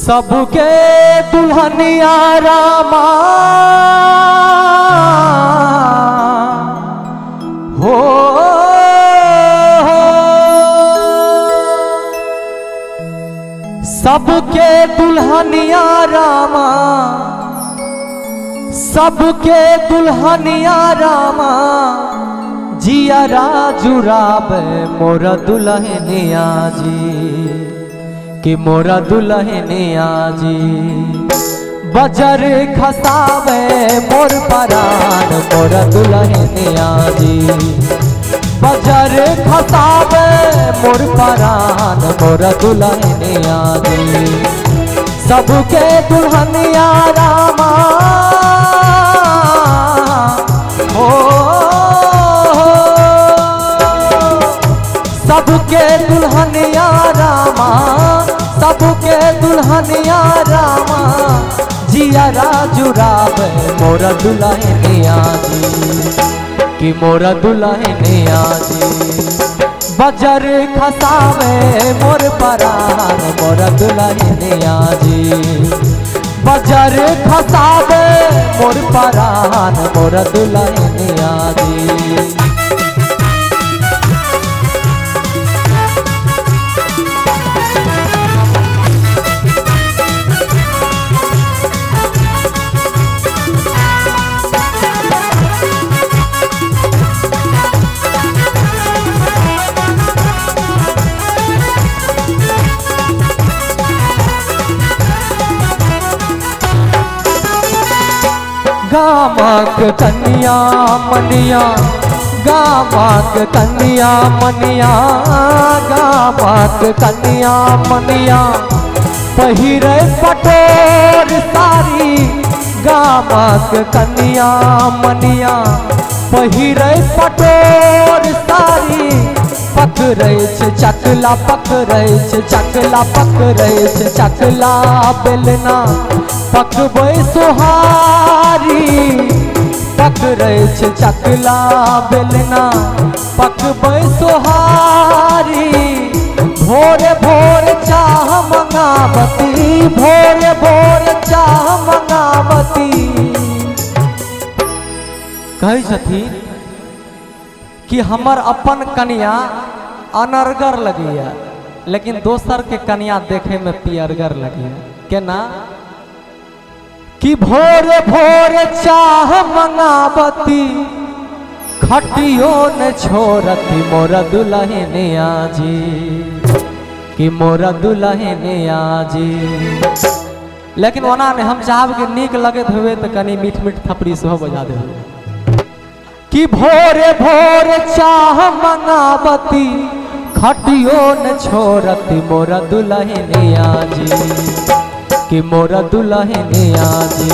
सबके दुल्हनिया रामा हो, सबके दुल्हनिया रामा, सबके दुल्हनिया रामा, जियरा जुराबे मोरा दुल्हनिया जी, कि मोरा दुल्हनिया जी। बजर खसावे मोर परान मोरा दुल्हनिया जी, बजर खसावे मोर परान मोरा दुल्हनिया जी। सबके दुल्हनिया रामा हो, सबके दुल्हनिया रामा, सबके दुल्हनिया रामा, जियरा जुराबे मोरा दुल्हनिया जी, कि मोरा दुल्हनिया जी। बजर खसावे मोर परान मोरा दुल्हनिया जी, बजर खसावे मोर परान मोरा दुल्हनिया जी। गामक कन्या मनिया, गामक कन्या मनिया, गामक कन्या मनिया, पहिरे पटोर सारी, गामक कन्या मनिया, पहिरे पटोर सारी। पकड़े चकला, पकड़े चकला, पकड़े चकला बेलना, पकबै सोहारी, पकड़े चकला बेलना, पकबै सोहारी। भोरे भोर चाह मंगावती, भोरे भोर चाह मंगावती। कहै छथिन कि हमर अपन कन्या अनरगर लगिया, लेकिन दोसर के कन्या देखे में पियरगर लगिया। केना कि भोरे भोरे चाह मंगावती, खटियो न छोड़ती मोरा दुल्हनिया जी, कि मोरा दुल्हनिया जी। लेकिन ओना ने हम चाहब कि नीक लगत हुए तो कनी मीठ मीठ थपड़ी सेहो बजा दे, कि भोरे भोरे चाह मंगावती, खटियो न छोड़ती मोरा दुल्हनिया जी, कि मोरा दुल्हनिया जी।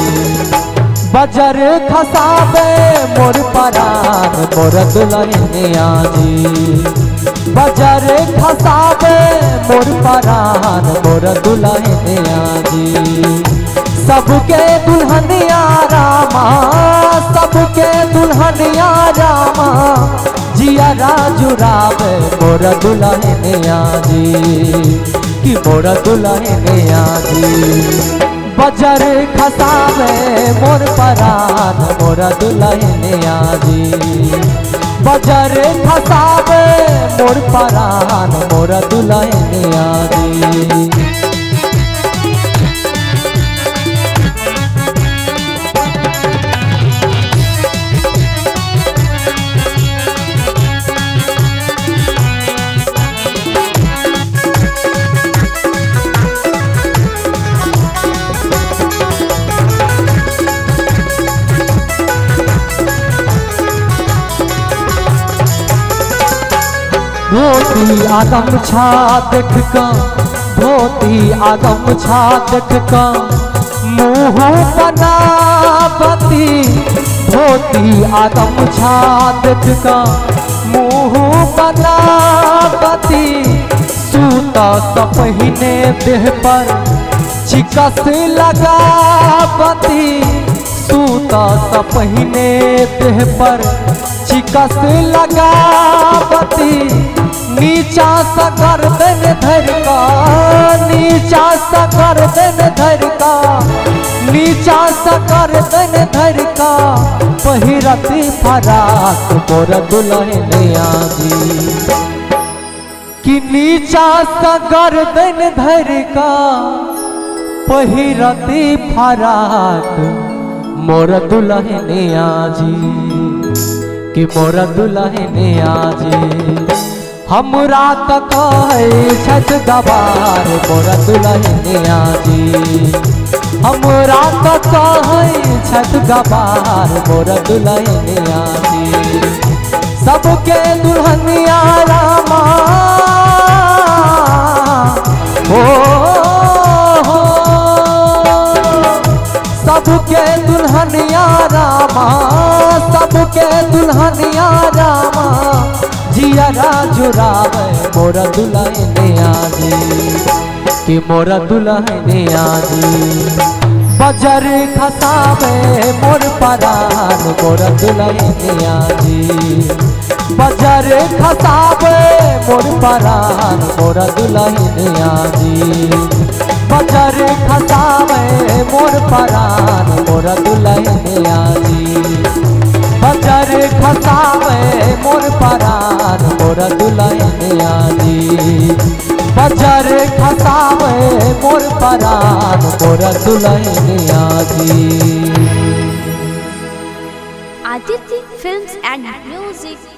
बजर खसावे मोर परान मोरा दुल्हनिया जी, बजर खसावे मोर परान मोरा दुल्हनिया जी। सबके दुल्हनिया रामा, सबके दुल्हनिया रामा, जियरा जुराबे मोरा दुल्हनिया जी, कि मोरा दुल्हनिया जी। बजर खसावे मोर परान मोरा दुल्हनिया जी, बजर खसावे मोर परान मोरा दुल्हनिया जी। धोती आगम छा देख का, धोती आगम छा देख का, मुँह बनावती। धोती आगम छा देख का, मुँह बनावती। सूता सा पहिने देह पर चिकस लगावती, सूता सा पहिने देह पर चिकस लगावती नीचा सा गर्दन धर का, नीचा सा गर्दन धर का, नीचा सा गर्दन धर का, पहिरती फराक मोर दुल्हनिया जी। कि नीचा सा गर्दन धर का, पहिरती फराक मोर दुल्हनिया जी। कि मोर दुल्हनिया जी हमरा त कहे छत गवार मोर दुल्हनिया जी। हमरा त कहे छत गवार मोर दुल्हनिया जी। सबके दुल्हनिया रामा हो, सबके दुल्हनिया रामा, सबके दुल्हनिया रामा, जियरा जुरावे मोर दुल्हनिया जी। कि मोर दुल्हनिया जी बजर खसावे मोर परान मोर दुल्हनिया जी। बजर खसावे मोर परान मोर दुल्हनिया जी। बजर खसावे मोर परान मोर दुल्हनिया जी। बजर खसावे मोर परान मोर दुल्हनिया जी। बजर खसावे मोर परान मोर दुल्हनिया जी। Aditi Films and Music